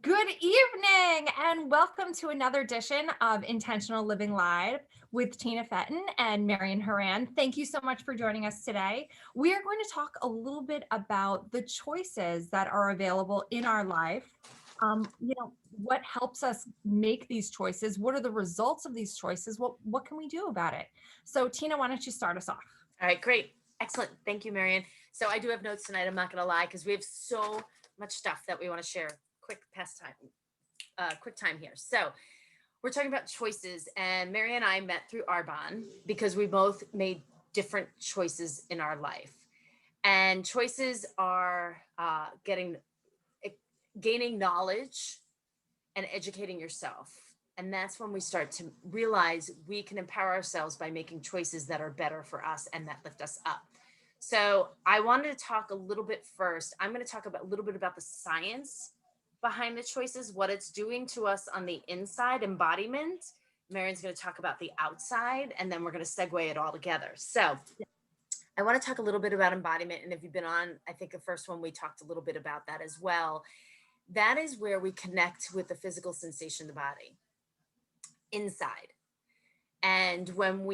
Good evening and welcome to another edition of Intentional Living Live with Tina Fenton and Marion Haran. Thank you so much for joining us today. We are going to talk a little bit about the choices that are available in our life. What helps us make these choices? What are the results of these choices? What can we do about it? So Tina, why don't you start us off? All right, great. Excellent. Thank you, Marion. So I do have notes tonight. I'm not going to lie because we have so much stuff that we want to share. Quick time here. So we're talking about choices, and Mary and I met through Arbonne because we both made different choices in our life. And choices are gaining knowledge and educating yourself. And that's when we start to realize we can empower ourselves by making choices that are better for us and that lift us up. So I wanted to talk a little bit first. I'm going to talk a little bit about the science behind the choices, what it's doing to us on the inside, embodiment. Marion's going to talk about the outside, and then we're going to segue it all together. So I want to talk a little bit about embodiment. And if you've been on, I think the first one, we talked a little bit about that as well. That is where we connect with the physical sensation of the body inside. And when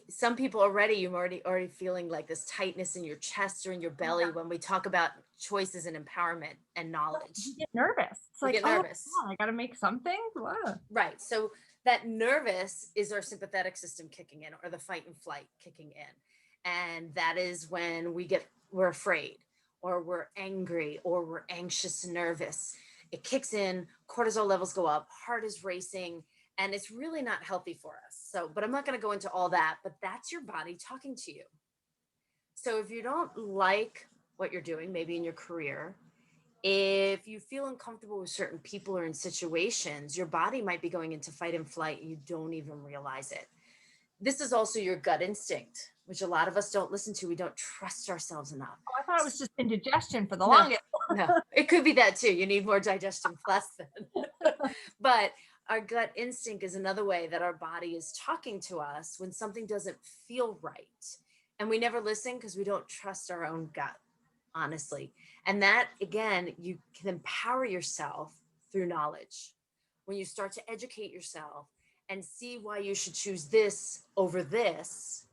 some people you're already feeling like this tightness in your chest or in your belly when we talk about choices and empowerment and knowledge. You get nervous. It's We like, get nervous. I got to make something. Wow. Right. So that nervous is our sympathetic system kicking in, or the fight and flight kicking in. And that is when we're afraid, or we're angry, or we're anxious and nervous. It kicks in, cortisol levels go up, heart is racing, and it's really not healthy for us. So, but I'm not going to go into all that, but that's your body talking to you. So if you don't like what you're doing, maybe in your career, if you feel uncomfortable with certain people or in situations, your body might be going into fight and flight and you don't even realize it. This is also your gut instinct, which a lot of us don't listen to. We don't trust ourselves enough. Oh, I thought it was just indigestion for the longest. No, it could be that too. You need more digestion plus then. But our gut instinct is another way that our body is talking to us when something doesn't feel right. And we never listen because we don't trust our own gut, honestly. And that, again, you can empower yourself through knowledge. When you start to educate yourself and see why you should choose this over this,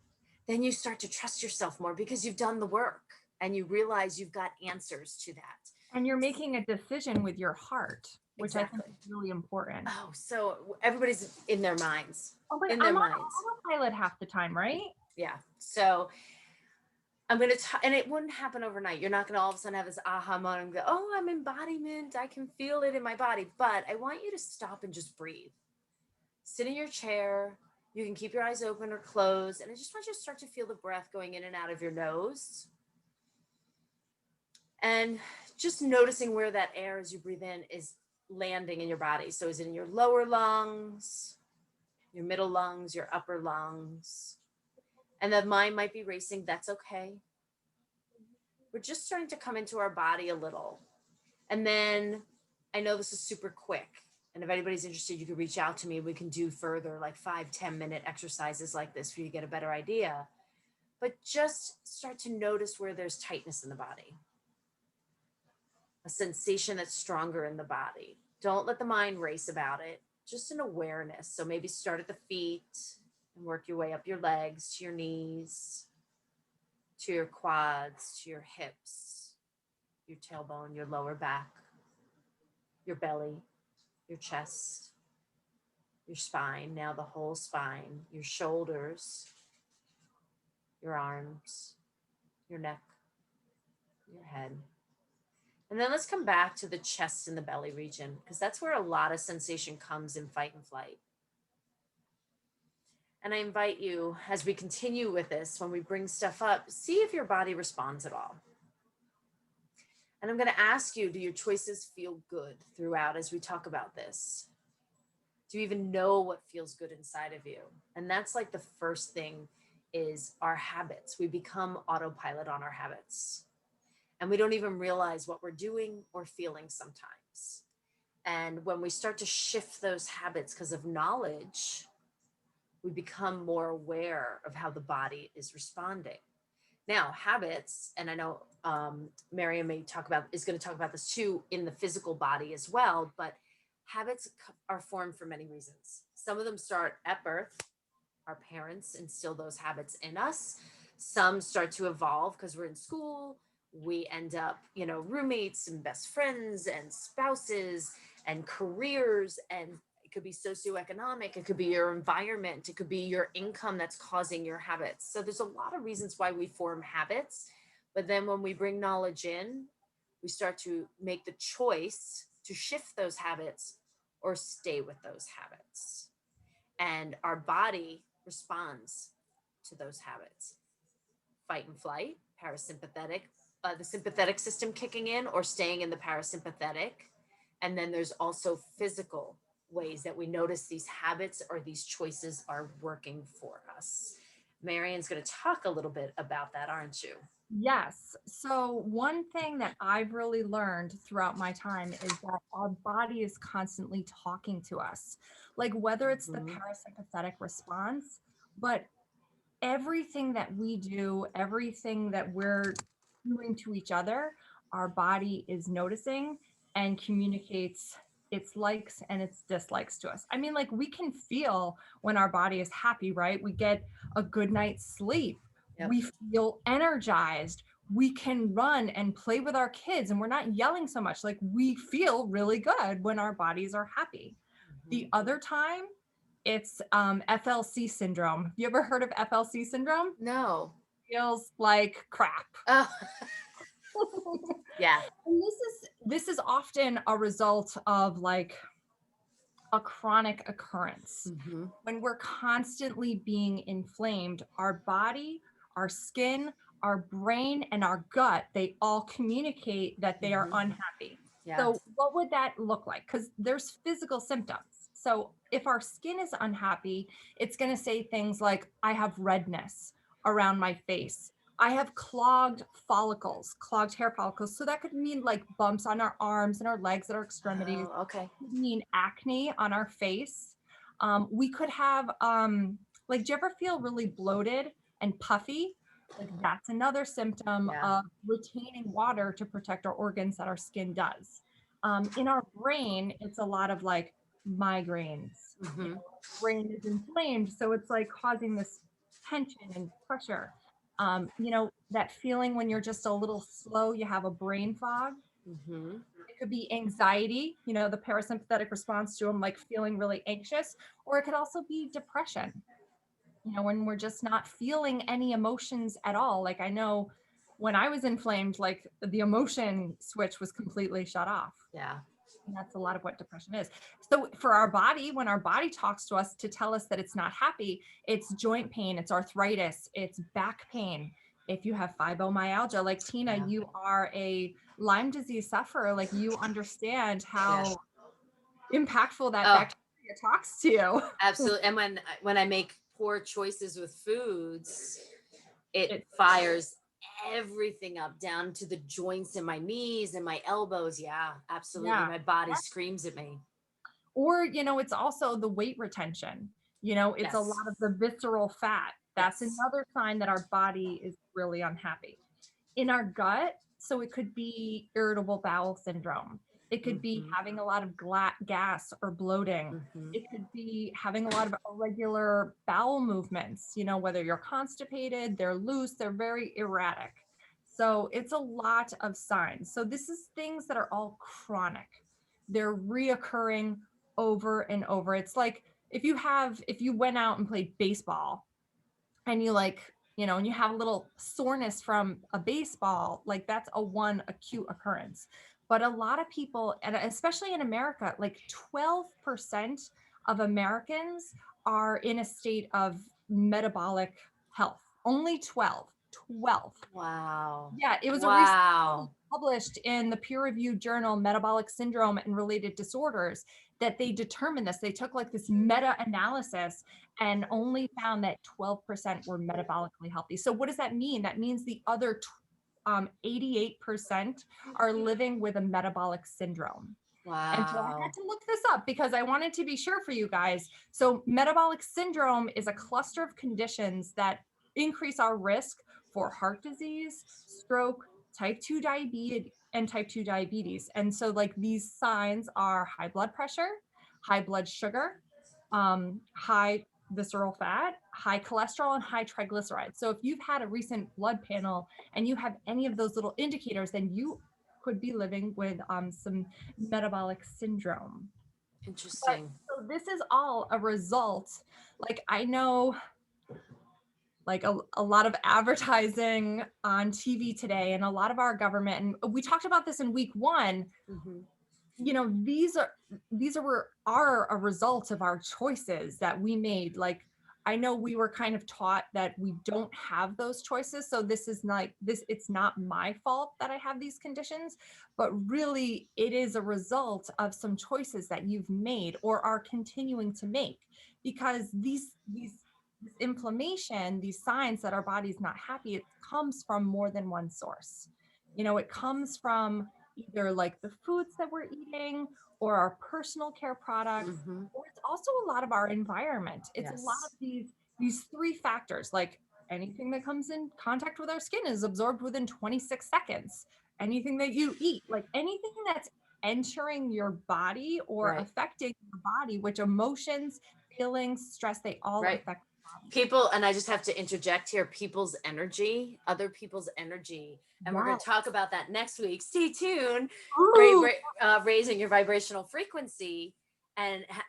then you start to trust yourself more because you've done the work and you realize you've got answers to that. And you're making a decision with your heart, which Exactly. I think is really important. Oh, so everybody's in their minds. Oh, but In their I'm on minds. autopilot half the time, right? Yeah. So I'm going to, and it wouldn't happen overnight. You're not going to all of a sudden have this aha moment and go, oh, I'm embodiment. I can feel it in my body. But I want you to stop and just breathe. Sit in your chair. You can keep your eyes open or closed. And I just want you to start to feel the breath going in and out of your nose. And just noticing where that air as you breathe in is landing in your body. So is it in your lower lungs, your middle lungs, your upper lungs? And the mind might be racing. That's okay. We're just starting to come into our body a little. And then I know this is super quick. And if anybody's interested, you can reach out to me. We can do further like 5-10 minute exercises like this for you to get a better idea. But just start to notice where there's tightness in the body. A sensation that's stronger in the body. Don't let the mind race about it. Just an awareness. So maybe start at the feet and work your way up your legs, to your knees, to your quads, to your hips, your tailbone, your lower back, your belly, your chest, your spine, now the whole spine, your shoulders, your arms, your neck, your head. And then let's come back to the chest and the belly region, because that's where a lot of sensation comes in fight and flight. And I invite you, as we continue with this, when we bring stuff up, see if your body responds at all. And I'm going to ask you, do your choices feel good throughout as we talk about this? Do you even know what feels good inside of you? And that's like the first thing is our habits. We become autopilot on our habits. And we don't even realize what we're doing or feeling sometimes. And when we start to shift those habits because of knowledge, we become more aware of how the body is responding. Now, habits, and I know Mariam is going to talk about this too in the physical body as well, but Habits are formed for many reasons. Some of them start at birth. Our parents instill those habits in us. Some start to evolve because we're in school. We end up, roommates and best friends and spouses and careers. And it could be socioeconomic. It could be your environment. It could be your income that's causing your habits. So there's a lot of reasons why we form habits. But then when we bring knowledge in, we start to make the choice to shift those habits or stay with those habits. And our body responds to those habits: fight and flight, parasympathetic, the sympathetic system kicking in or staying in the parasympathetic. And then there's also physical ways that we notice these habits or these choices are working for us. Marian's going to talk a little bit about that, aren't you? Yes. So one thing that I've really learned throughout my time is that our body is constantly talking to us, like whether it's the Mhm. parasympathetic response, but everything that we do, everything that we're doing to each other, our body is noticing and communicates its likes and its dislikes to us. I mean, like we can feel when our body is happy, right? We get a good night's sleep. Yep. We feel energized. We can run and play with our kids and we're not yelling so much. Like we feel really good when our bodies are happy. The Mhm. other time, it's FLC syndrome. Have you ever heard of FLC syndrome? No. Feels like crap. Oh, yeah. And this is often a result of like a chronic occurrence. Hmm. When we're constantly being inflamed, our body, our skin, our brain, and our gut, they all communicate that they are Hmm. unhappy. Yeah. So, what would that look like? Because there's physical symptoms. So, if our skin is unhappy, it's going to say things like, I have redness around my face. I have clogged follicles, clogged hair follicles. So, that could mean like bumps on our arms and our legs and our extremities. Oh, okay. Could mean acne on our face. We could have, like, do you ever feel really bloated and puffy? Like, that's another symptom Yeah. of retaining water to protect our organs that our skin does. In our brain, it's a lot of like migraines. You Hmm. know, brain is inflamed. So it's like causing this tension and pressure. That feeling when you're just a little slow, you have a brain fog. Hmm. It could be anxiety, the parasympathetic response to them, like feeling really anxious, or it could also be depression, when we're just not feeling any emotions at all. Like I know when I was inflamed, like the emotion switch was completely shut off. Yeah. And that's a lot of what depression is. So for our body, when our body talks to us to tell us that it's not happy, it's joint pain, it's arthritis, it's back pain. If you have fibromyalgia, like Tina, Yeah. you are a Lyme disease sufferer, like you understand Yeah. how impactful that Oh, bacteria talks to you. absolutely. And when I make poor choices with foods, it It, fires everything up down to the joints in my knees and my elbows. Yeah, absolutely. yeah. My body screams at me. Or, it's also the weight retention. It's a Yes. lot of the visceral fat. That's Yes. another sign that our body is really unhappy. In our gut, so it could be irritable bowel syndrome. It could be Hmm. having a lot of gas or bloating. Hmm. It could be having a lot of irregular bowel movements, whether you're constipated, they're loose, they're very erratic. So it's a lot of signs. So this is things that are all chronic. They're reoccurring over and over. It's like if you went out and played baseball and you and you have a little soreness from a baseball, like that's a one acute occurrence. But a lot of people, and especially in America, like 12% of Americans are in a state of metabolic health. Only 12. 12. Wow. Yeah, it was a recent study Wow. published in the peer-reviewed journal Metabolic Syndrome and Related Disorders that they determined this. They took like this meta-analysis and only found that 12% were metabolically healthy. So what does that mean? That means the other 88% are living with a metabolic syndrome. And so I had Wow. to look this up because I wanted to be sure for you guys. So metabolic syndrome is a cluster of conditions that increase our risk for heart disease, stroke, type 2 and type 2 diabetes. And so like these signs are high blood pressure, high blood sugar, high visceral fat, high cholesterol, and high triglycerides. So if you've had a recent blood panel and you have any of those little indicators, then you could be living with some metabolic syndrome. But Interesting. so this is all a result. Like I know like a lot of advertising on TV today and a lot of our government, and we talked about this in week one, Hmm. you know, these are a result of our choices that we made. Like I know we were kind of taught that we don't have those choices, so this is not this it's not my fault that I have these conditions, but really it is a result of some choices that you've made or are continuing to make, because this inflammation, these signs that our body's not happy, it comes from more than one source. You know, it comes from either like the foods that we're eating or our personal care products, Hmm. or it's also a lot of our environment. It's a lot of Yes. these three factors. Like anything that comes in contact with our skin is absorbed within 26 seconds. Anything that you eat, like anything that's entering your body or Right. affecting your body, which emotions, feelings, stress, they all Right. affect the body. People, and I just have to interject here, people's energy, other people's energy. And we're going Yeah. to talk about that next week. Stay tuned. Ooh, Raising your vibrational frequency, and oh, the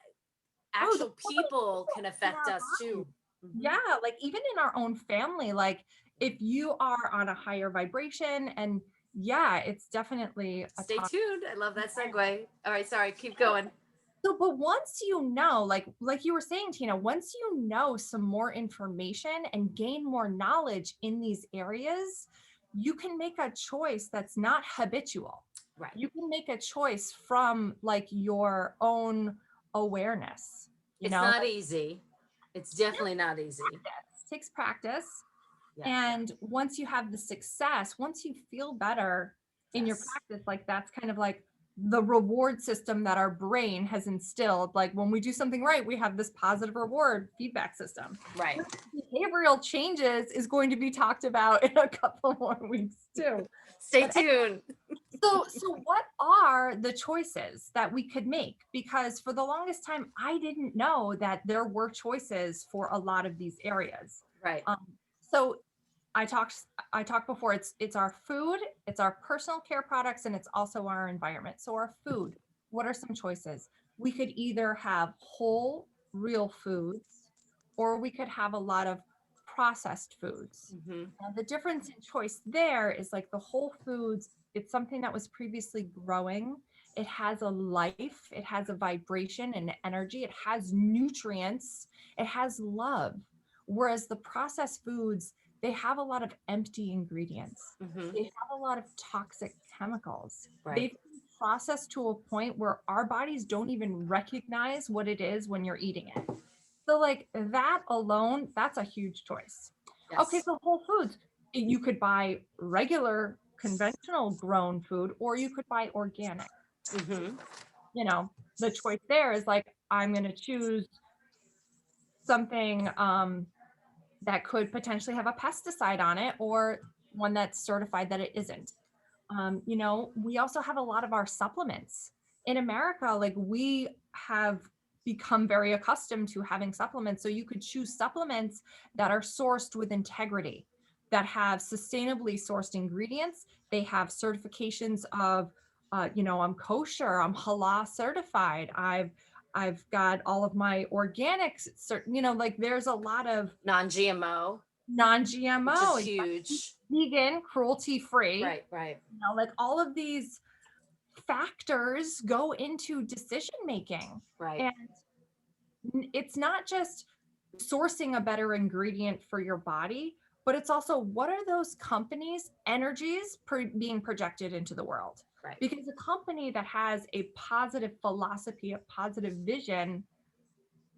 actual more people can in affect our us body. too. Hmm. Yeah, like even in our own family, like if you are on a higher vibration, and yeah, it's definitely a Stay toxic tuned. I love that environment. segue. All right, sorry, keep going. So, but once you know, like you were saying, Tina, once you know some more information and gain more knowledge in these areas, you can make a choice that's not habitual. Right. You can make a choice from like your own awareness, you It's know, not easy. It's definitely not easy. takes practice. Yeah. And once you have the success, once you feel better in your Yes. practice, like that's kind of like the reward system that our brain has instilled. Like when we do something right, we have this positive reward feedback system. Right. Behavioral changes is going to be talked about in a couple more weeks too. Stay But tuned. so what are the choices that we could make? Because for the longest time, I didn't know that there were choices for a lot of these areas. Right. Um, so I talked I talked before, it's our food, it's our personal care products, and it's also our environment. So our food, what are some choices? We could either have whole, real foods, or we could have a lot of processed foods. Hmm. Now, the difference in choice there is like the whole foods, it's something that was previously growing. It has a life, it has a vibration and energy, it has nutrients, it has love. Whereas the processed foods, they have a lot of empty ingredients. Hmm. They have a lot of toxic chemicals. Right. They've been processed to a point where our bodies don't even recognize what it is when you're eating it. So, like that alone, that's a huge choice. Okay, Yes. so Whole Foods, you could buy regular, conventional grown food, or you could buy organic. Hmm. You know, the choice there is like, I'm going to choose something that could potentially have a pesticide on it, or one that's certified that it isn't. You know, we also have a lot of our supplements in America. Like we have become very accustomed to having supplements. So you could choose supplements that are sourced with integrity, that have sustainably sourced ingredients. They have certifications of, you know, I'm kosher, I'm halal certified. I've got all of my organics, you know, like there's a lot of Non-GMO, which is non-GMO, huge. vegan, cruelty free, Right. Right. you know, like all of these factors go into decision making. Right. And it's not just sourcing a better ingredient for your body, but it's also what are those companies' energies being projected into the world? Right. Because a company that has a positive philosophy, a positive vision,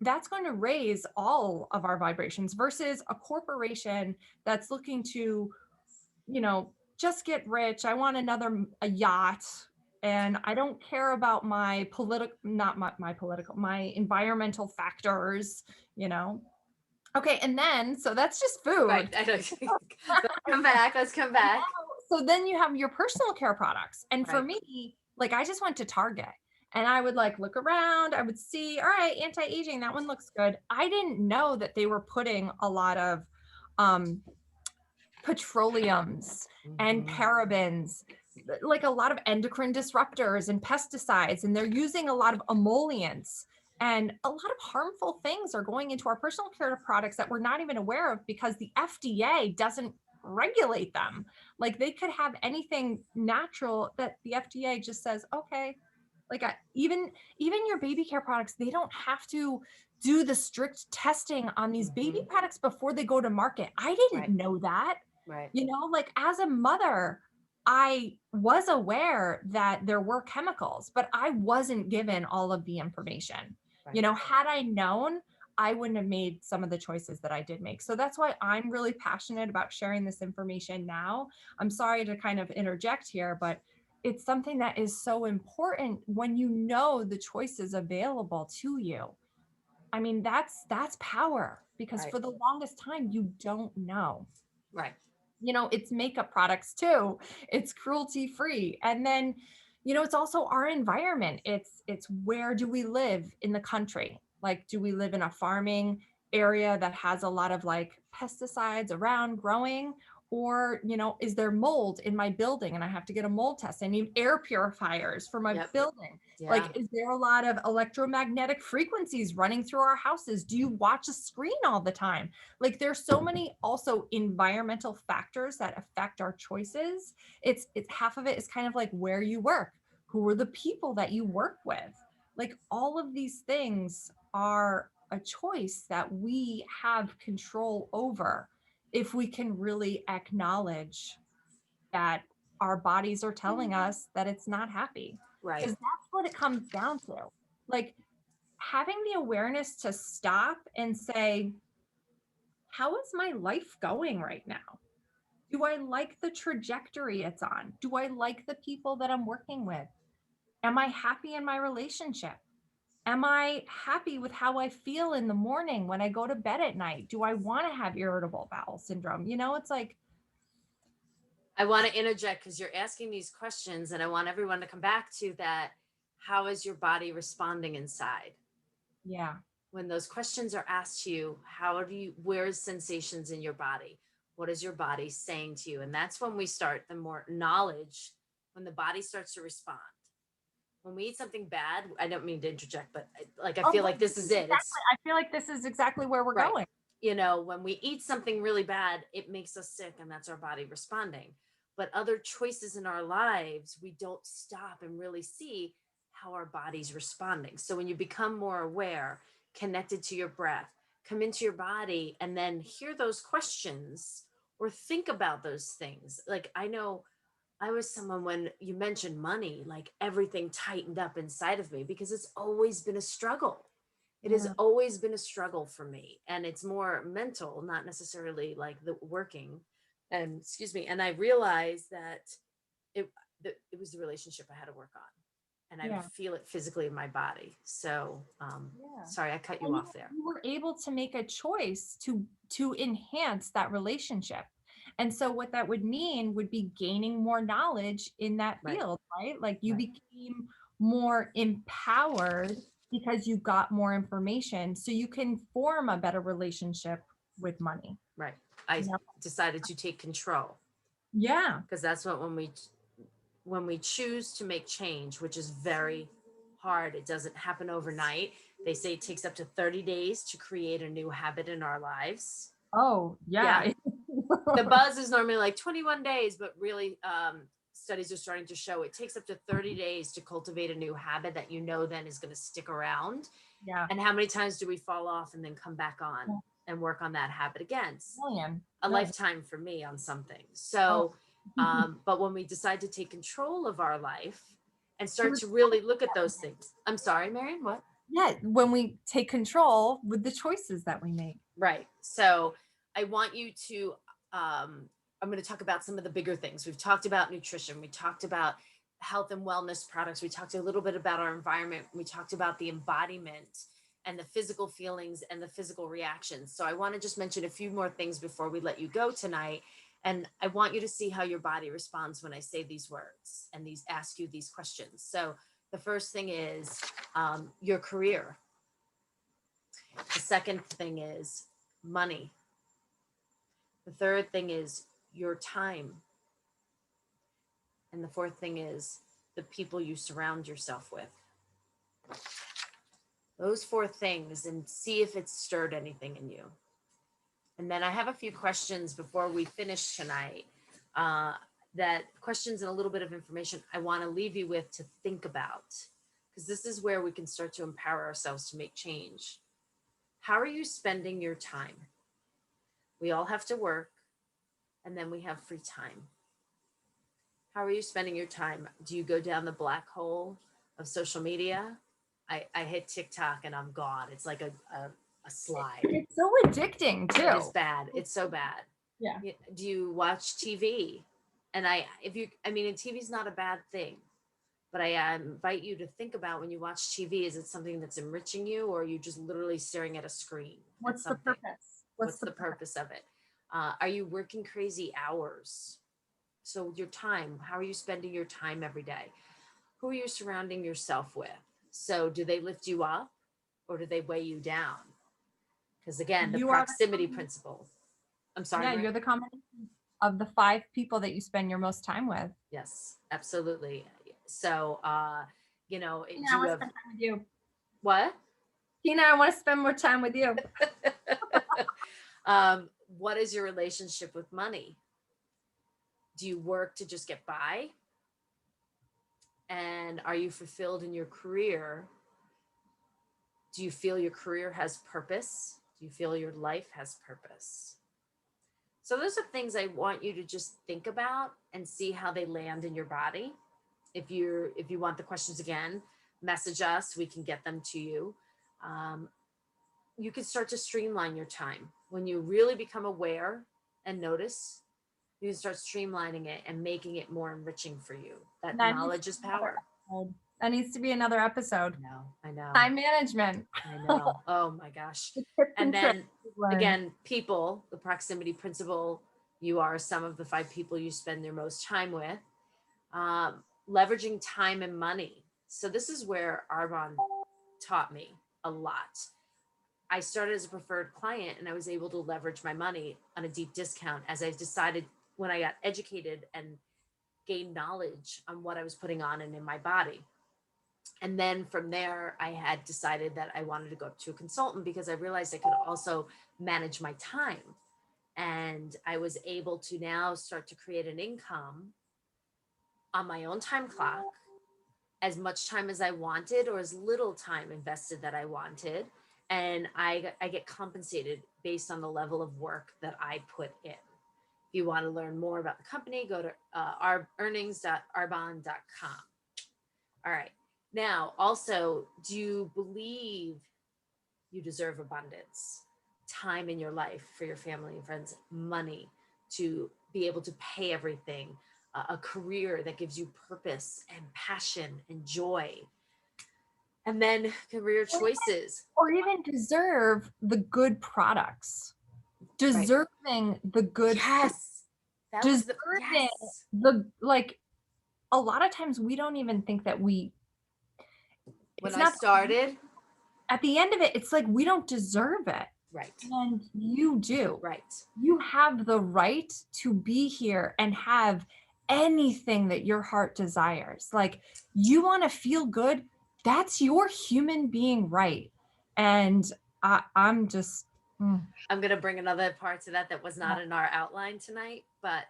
that's going to raise all of our vibrations versus a corporation that's looking to, you know, just get rich. I want a yacht, and I don't care about my political, not my political, my environmental factors, you know. Okay, and then so that's just Right. food. I don't. Let's come back. Let's come back. So then you have your personal care products. And for Right. me, like I just went to Target and I would like look around, I would see, all right, anti-aging, that one looks good. I didn't know that they were putting a lot of um petroleums and Mhm. parabens, like a lot of endocrine disruptors and pesticides, and they're using a lot of emollients. And a lot of harmful things are going into our personal care products that we're not even aware of because the FDA doesn't regulate them. Like they could have anything natural that the FDA just says, okay, like even your baby care products, they don't have to do the strict testing on these baby Mhm. products before they go to market. I didn't Right. know that. Right. You know, like as a mother, I was aware that there were chemicals, but I wasn't given all of the information. You Right. know, had I known, I wouldn't have made some of the choices that I did make. So that's why I'm really passionate about sharing this information now. I'm sorry to kind of interject here, but it's something that is so important when you know the choices available to you. I mean, that's power because Right. for the longest time you don't know. Right. You know, it's makeup products too. It's cruelty free. And then, you know, it's also our environment. It's where do we live in the country? Like, do we live in a farming area that has a lot of like pesticides around growing? Or, you know, is there mold in my building and I have to get a mold test? I need air purifiers for my Yep. building. Yeah. Like, is there a lot of electromagnetic frequencies running through our houses? Do you watch a screen all the time? Like there's so many also environmental factors that affect our choices. It's half of it is kind of like where you work, who are the people that you work with. Like all of these things are a choice that we have control over if we can really acknowledge that our bodies are telling us that it's not happy, Right. because that's what it comes down to. Like having the awareness to stop and say, how is my life going right now? Do I like the trajectory it's on? Do I like the people that I'm working with? Am I happy in my relationship? Am I happy with how I feel in the morning when I go to bed at night? Do I want to have irritable bowel syndrome? You know, it's like, I want to interject because you're asking these questions, and I want everyone to come back to that. How is your body responding inside? yeah, When those questions are asked to you, where's sensations in your body? What is your body saying to you? And that's when we start the more knowledge, when the body starts to respond. When we eat something bad, I don't mean to interject, but I oh, feel no, like this is it. exactly. It's I feel like this is exactly where we're right. going. When we eat something really bad, it makes us sick, and that's our body responding. But other choices in our lives, we don't stop and really see how our body's responding. So when you become more aware, connected to your breath, come into your body, and then hear those questions or think about those things. Like I know I was someone, when you mentioned money, like everything tightened up inside of me because it's always been a struggle. It has Yeah. always been a struggle for me, and it's more mental, not necessarily like the working. And excuse me, and I realized that it it was the relationship I had to work on, and I would Yeah. feel it physically in my body. So, Yeah. sorry, I cut you And off there. you were able to make a choice to enhance that relationship. And so what that would mean would be gaining more knowledge in that Right, field, right? Like you right, became more empowered because you got more information so you can form a better relationship with money. right. I You know? decided to take control, Yeah. because that's what when we choose to make change, which is very hard, it doesn't happen overnight. They say it takes up to 30 days to create a new habit in our lives. Oh, Yeah. yeah. The buzz is normally like 21 days, but really, studies are starting to show it takes up to 30 days to cultivate a new habit that then is going to stick around. Yeah. And how many times do we fall off and then come back on and work on that habit again? Million. A Million. lifetime for me on something. Oh. So, but when we decide to take control of our life and To start to respond really to look at that. those things. I'm sorry, Marion, what? Yeah, when we take control with the choices that we make. Right. So I want you to, I'm going to talk about some of the bigger things. We've talked about nutrition. We talked about health and wellness products. We talked a little bit about our environment. We talked about the embodiment and the physical feelings and the physical reactions. So I want to just mention a few more things before we let you go tonight. And I want you to see how your body responds when I say these words and ask you these questions. So the first thing is your career. The second thing is money. The third thing is your time. And the fourth thing is the people you surround yourself with. Those four things, and see if it's stirred anything in you. And then I have a few questions before we finish tonight. That questions and a little bit of information I want to leave you with to think about, because this is where we can start to empower ourselves to make change. How are you spending your time? We all have to work, and then we have free time. How are you spending your time? Do you go down the black hole of social media? I hit TikTok and I'm gone. It's like a slide. It's so addicting too. It is bad. It's so bad. Yeah. Do you watch TV? And TV is not a bad thing, but I invite you to think about, when you watch TV, is it something that's enriching you, or are you just literally staring at a screen? What's the purpose? What's the purpose of it? Are you working crazy hours? So your time, how are you spending your time every day? Who are you surrounding yourself with? So do they lift you up, or do they weigh you down? Because again, the proximity principle. I'm sorry. Yeah, you're the combination of the 5 people that you spend your most time with. Yes, absolutely. So, Tina, I want to spend time with you. What? Tina, I want to spend more time with you. What is your relationship with money? Do you work to just get by? And are you fulfilled in your career? Do you feel your career has purpose? Do you feel your life has purpose? So those are things I want you to just think about and see how they land in your body. If you want the questions again, message us. We can get them to you. You can start to streamline your time. When you really become aware and notice, you can start streamlining it and making it more enriching for you. That knowledge is power. That needs to be another episode. I know. Time management. I know. Oh my gosh. And then again, people, the proximity principle, you are some of the 5 people you spend their most time with. Leveraging time and money. So this is where Arbonne taught me a lot. I started as a preferred client, and I was able to leverage my money on a deep discount as I decided, when I got educated and gained knowledge on what I was putting on and in my body. And then from there, I had decided that I wanted to go up to a consultant, because I realized I could also manage my time. And I was able to now start to create an income on my own time clock, as much time as I wanted, or as little time invested that I wanted. And I get compensated based on the level of work that I put in. If you want to learn more about the company, go to earnings.arbonne.com. All right. Now, also, do you believe you deserve abundance, time in your life for your family and friends, money to be able to pay everything, a career that gives you purpose and passion and joy? And then career choices. Or even deserve the good products. Deserving the good. Yes. Deserving the, like, a lot of times we don't even think that we. When I started. At the end of it, it's like we don't deserve it. Right. And you do. Right. You have the right to be here and have anything that your heart desires. Like, you want to feel good. That's your human being right. And I'm just. I'm going to bring another part to that was not in our outline tonight, but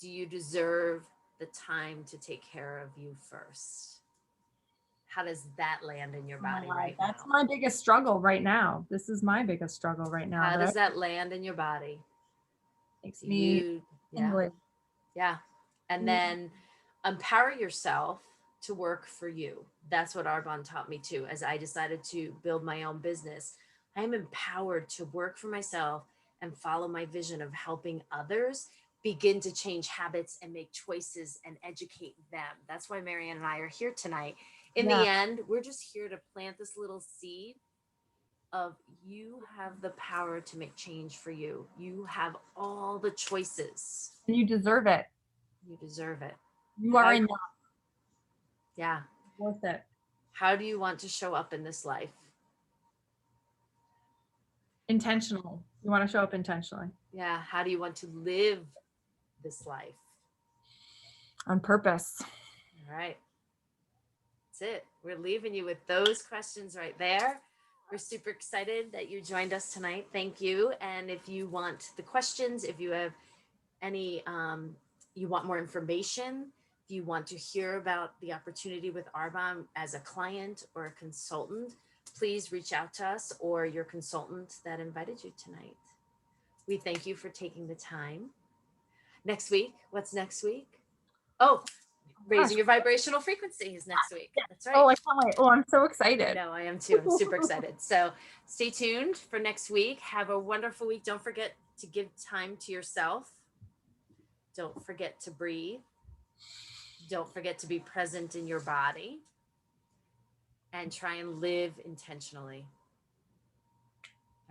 do you deserve the time to take care of you first? How does that land in your body right now? That's my biggest struggle right now. This is my biggest struggle right now. How does that land in your body? Makes me tingly. Yeah. And then empower yourself to work for you. That's what Arbonne taught me too. As I decided to build my own business, I am empowered to work for myself and follow my vision of helping others begin to change habits and make choices and educate them. That's why Marianne and I are here tonight. In the end, we're just here to plant this little seed of you have the power to make change for you. You have all the choices. And you deserve it. You deserve it. You are How- enough. Yeah. Worth it. How do you want to show up in this life? Intentionally. You want to show up intentionally. Yeah. How do you want to live this life? On purpose. All right. That's it. We're leaving you with those questions right there. We're super excited that you joined us tonight. Thank you. And if you want the questions, if you have any, you want more information, if you want to hear about the opportunity with Arbonne as a client or a consultant, please reach out to us or your consultant that invited you tonight. We thank you for taking the time. Next week, what's next week? Oh, raising your vibrational frequency is next week. That's right. Oh, I can't wait. Oh, I'm so excited. No, I am too. I'm super excited. So stay tuned for next week. Have a wonderful week. Don't forget to give time to yourself. Don't forget to breathe. Don't forget to be present in your body. And try and live intentionally.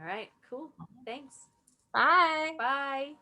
All right, cool. Thanks. Bye. Bye.